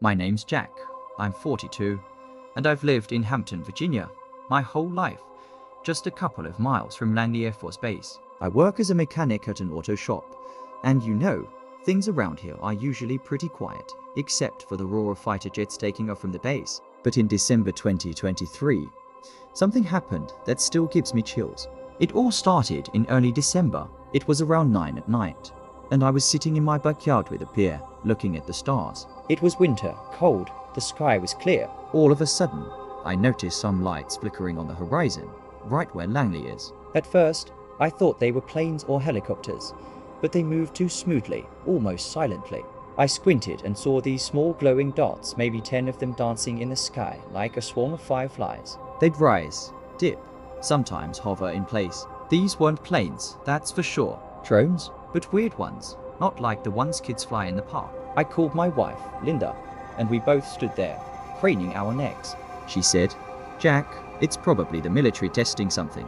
My name's Jack, I'm 42, and I've lived in Hampton, Virginia, my whole life, just a couple of miles from Langley Air Force Base. I work as a mechanic at an auto shop, and things around here are usually pretty quiet, except for the roar of fighter jets taking off from the base. But in December 2023, something happened that still gives me chills. It all started in early December. It was around 9 at night, and I was sitting in my backyard with a beer, looking at the stars. It was winter, cold, the sky was clear. All of a sudden, I noticed some lights flickering on the horizon, right where Langley is. At first, I thought they were planes or helicopters, but they moved too smoothly, almost silently. I squinted and saw these small glowing dots, maybe 10 of them dancing in the sky like a swarm of fireflies. They'd rise, dip, sometimes hover in place. These weren't planes, that's for sure. Drones, but weird ones, not like the ones kids fly in the park. I called my wife, Linda, and we both stood there, craning our necks. She said, "Jack, it's probably the military testing something.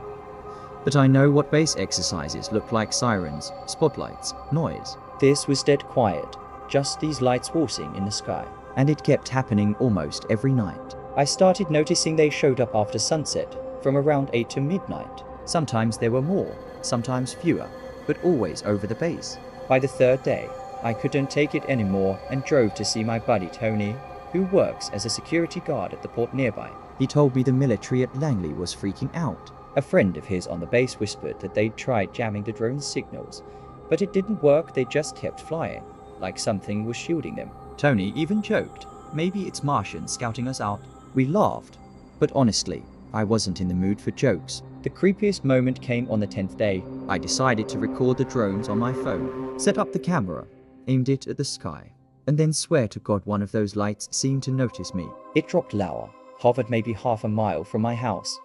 But I know what base exercises look like: sirens, spotlights, noise." This was dead quiet, just these lights waltzing in the sky. And it kept happening almost every night. I started noticing they showed up after sunset, from around 8 to midnight. Sometimes there were more, sometimes fewer, but always over the base. By the third day, I couldn't take it anymore and drove to see my buddy Tony, who works as a security guard at the port nearby. He told me the military at Langley was freaking out. A friend of his on the base whispered that they'd tried jamming the drone's signals, but it didn't work. They just kept flying, like something was shielding them. Tony even joked, maybe it's Martians scouting us out. We laughed, but honestly, I wasn't in the mood for jokes. The creepiest moment came on the 10th day. I decided to record the drones on my phone, set up the camera, aimed it at the sky, and then swear to God one of those lights seemed to notice me. It dropped lower, hovered maybe half a mile from my house,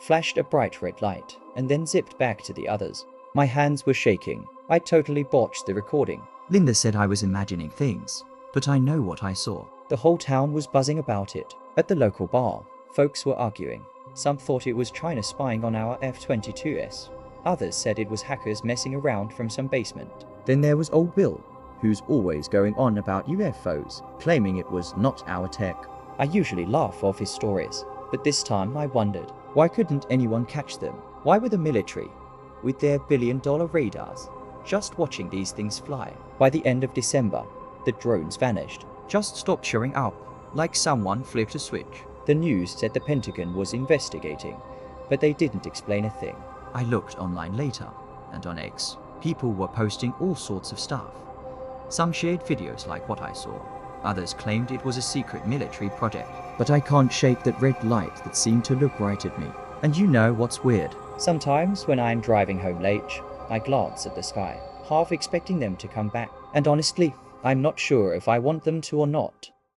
flashed a bright red light, and then zipped back to the others. My hands were shaking. I totally botched the recording. Linda said I was imagining things, but I know what I saw. The whole town was buzzing about it. At the local bar, folks were arguing. Some thought it was China spying on our F-22s. Others said it was hackers messing around from some basement. Then there was old Bill, who's always going on about UFOs, claiming it was not our tech. I usually laugh off his stories, but this time I wondered, why couldn't anyone catch them? Why were the military, with their billion-dollar radars, just watching these things fly? By the end of December, the drones vanished, just stopped showing up, like someone flipped a switch. The news said the Pentagon was investigating, but they didn't explain a thing. I looked online later, and on X, people were posting all sorts of stuff. Some shared videos like what I saw. Others claimed it was a secret military project. But I can't shake that red light that seemed to look right at me. And you know what's weird? Sometimes when I'm driving home late, I glance at the sky, half expecting them to come back. And honestly, I'm not sure if I want them to or not.